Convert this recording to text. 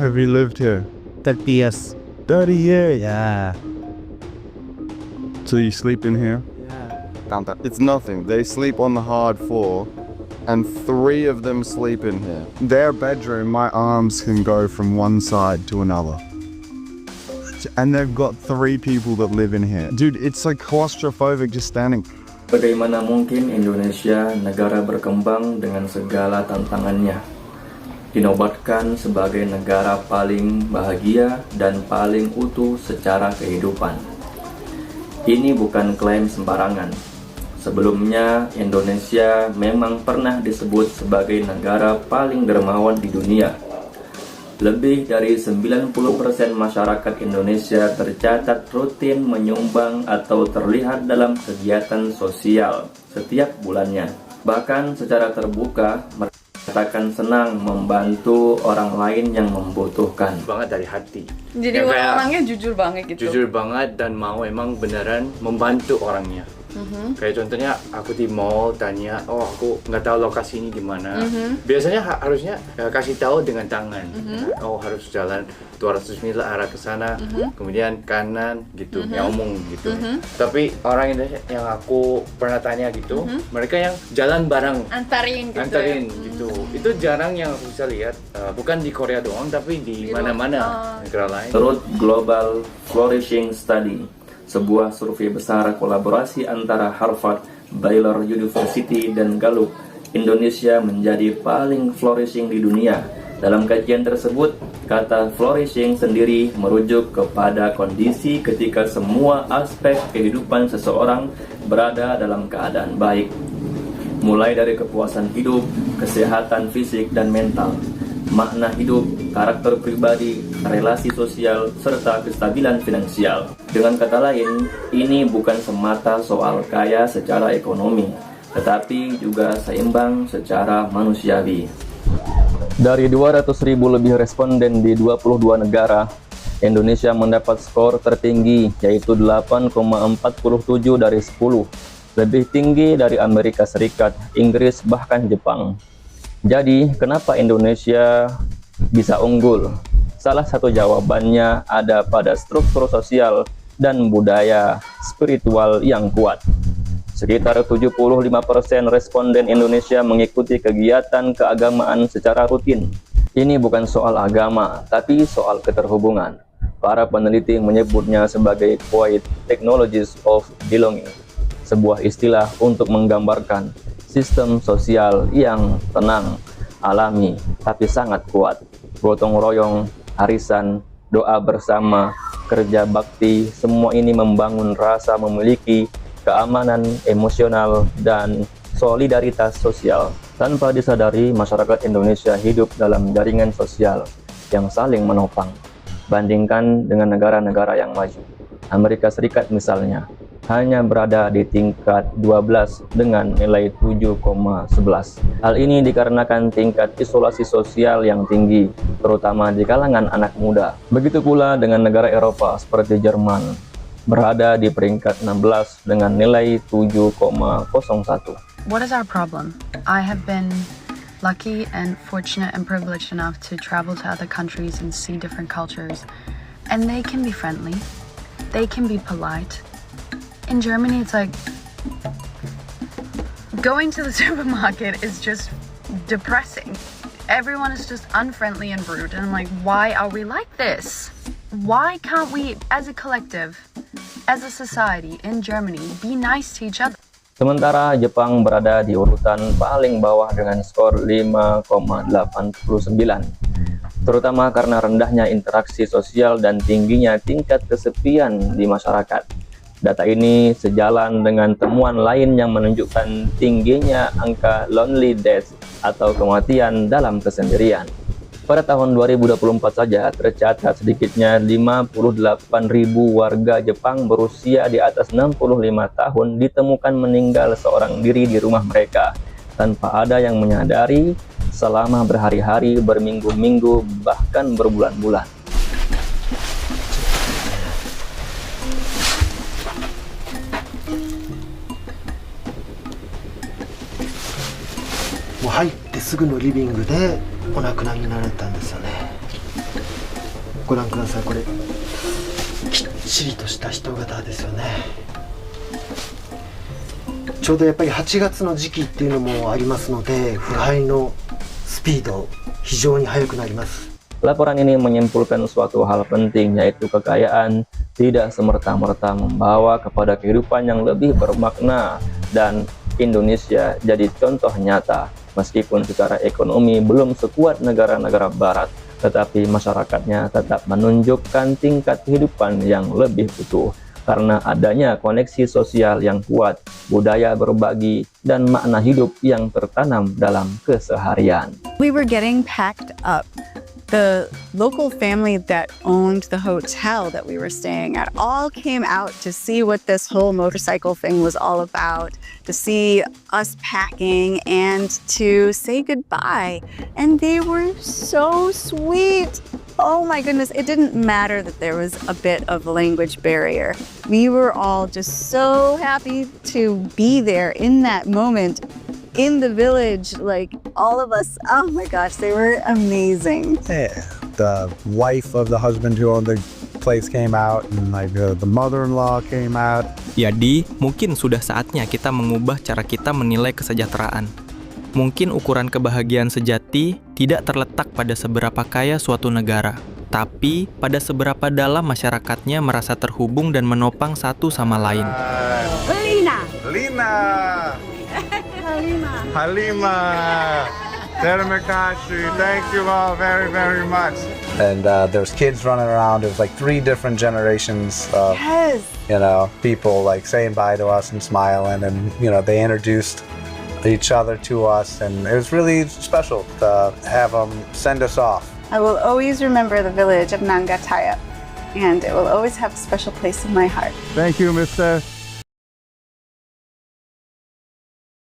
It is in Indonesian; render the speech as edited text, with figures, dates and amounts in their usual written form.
have you lived here? 30 years. 30 years. Yeah. So you sleep in here? Yeah. It's nothing. They sleep on the hard floor, and 3 of them sleep in here. Their bedroom, my arms can go from one side to another. And they've got 3 people that live in here. Dude, it's like claustrophobic just standing. Bagaimana mungkin Indonesia, negara berkembang dengan segala tantangannya, dinobatkan sebagai negara paling bahagia dan paling utuh secara kehidupan? Ini bukan klaim sembarangan. Sebelumnya, Indonesia memang pernah disebut sebagai negara paling dermawan di dunia. Lebih dari 90% masyarakat Indonesia tercatat rutin menyumbang atau terlihat dalam kegiatan sosial setiap bulannya. Bahkan secara terbuka, mereka menyatakan senang membantu orang lain yang membutuhkan. Banget dari hati. Jadi orangnya jujur banget gitu. Jujur banget dan mau emang beneran membantu orangnya. Kayak contohnya aku di mall tanya, oh aku nggak tahu lokasi ini di mana. Biasanya harusnya kasih tahu dengan tangan. Oh harus jalan 200 meter arah ke sana, kemudian kanan gitu, yang ngomong gitu. Tapi orang Indonesia yang aku pernah tanya gitu, mereka yang jalan bareng, Antarin gitu. Itu jarang yang aku bisa lihat. Bukan di Korea doang, tapi di mana-mana negara lain. Menurut Global Flourishing Study, sebuah survei besar kolaborasi antara Harvard, Baylor University, dan Gallup, Indonesia menjadi paling flourishing di dunia. Dalam kajian tersebut, kata flourishing sendiri merujuk kepada kondisi ketika semua aspek kehidupan seseorang berada dalam keadaan baik, mulai dari kepuasan hidup, kesehatan fisik dan mental, makna hidup, karakter pribadi, relasi sosial, serta kestabilan finansial. Dengan kata lain, ini bukan semata soal kaya secara ekonomi, tetapi juga seimbang secara manusiawi. Dari 200.000 lebih responden di 22 negara, Indonesia mendapat skor tertinggi, yaitu 8,47 dari 10. Lebih tinggi dari Amerika Serikat, Inggris, bahkan Jepang. Jadi, kenapa Indonesia bisa unggul? Salah satu jawabannya ada pada struktur sosial dan budaya spiritual yang kuat. Sekitar 75% responden Indonesia mengikuti kegiatan keagamaan secara rutin. Ini bukan soal agama, tapi soal keterhubungan. Para peneliti menyebutnya sebagai Quiet Technologies of Belonging, sebuah istilah untuk menggambarkan sistem sosial yang tenang, alami, tapi sangat kuat. Gotong royong, arisan, doa bersama, kerja bakti, semua ini membangun rasa memiliki keamanan emosional dan solidaritas sosial. Tanpa disadari, masyarakat Indonesia hidup dalam jaringan sosial yang saling menopang. Bandingkan dengan negara-negara yang maju. Amerika Serikat misalnya, hanya berada di tingkat 12 dengan nilai 7,11. Hal ini dikarenakan tingkat isolasi sosial yang tinggi, terutama di kalangan anak muda. Begitu pula dengan negara Eropa seperti Jerman, berada di peringkat 16 dengan nilai 7,01. What is our problem? I have been lucky and fortunate and privileged enough to travel to other countries and see different cultures, and they can be friendly, they can be polite. In Germany, it's like going to the supermarket is just depressing. Everyone is just unfriendly and rude, and I'm like, why are we like this? Why can't we, as a collective, as a society in Germany, be nice to each other? Sementara Jepang berada di urutan paling bawah dengan skor 5,89, terutama karena rendahnya interaksi sosial dan tingginya tingkat kesepian di masyarakat. Data ini sejalan dengan temuan lain yang menunjukkan tingginya angka lonely death atau kematian dalam kesendirian. Pada tahun 2024 saja tercatat sedikitnya 58.000 warga Jepang berusia di atas 65 tahun ditemukan meninggal seorang diri di rumah mereka tanpa ada yang menyadari selama berhari-hari, berminggu-minggu, bahkan berbulan-bulan. Mau 入ってすぐのリビングでお亡くなりになられたんですよね。ご覧ください。これきっちりとした人型ですよね。ちょうどやっぱり8月の時期っていうのもありますので、腐敗のスピード非常に速くなります。Laporan ini menyimpulkan suatu hal penting, yaitu kekayaan tidak semerta-merta membawa kepada kehidupan yang lebih bermakna, dan Indonesia jadi contoh nyata. Meskipun secara ekonomi belum sekuat negara-negara barat, tetapi masyarakatnya tetap menunjukkan tingkat kehidupan yang lebih utuh karena adanya koneksi sosial yang kuat, budaya berbagi, dan makna hidup yang tertanam dalam keseharian. We were getting packed up. The local family that owned the hotel that we were staying at all came out to see what this whole motorcycle thing was all about, to see us packing and to say goodbye. And they were so sweet. Oh my goodness, it didn't matter that there was a bit of a language barrier. We were all just so happy to be there in that moment. In the village, like all of us, oh my gosh, they were amazing. Yeah, the wife of the husband who owned the place came out, and like the mother-in-law came out. Jadi, mungkin sudah saatnya kita mengubah cara kita menilai kesejahteraan. Mungkin ukuran kebahagiaan sejati tidak terletak pada seberapa kaya suatu negara, tapi pada seberapa dalam masyarakatnya merasa terhubung dan menopang satu sama lain. Lina! Halima! Terima kasih. Thank you all very, very much. And there's kids running around. It was like 3 different generations of, people like saying bye to us and smiling, and they introduced each other to us, and it was really special to have them send us off. I will always remember the village of Nangataya, and it will always have a special place in my heart. Thank you, Mr.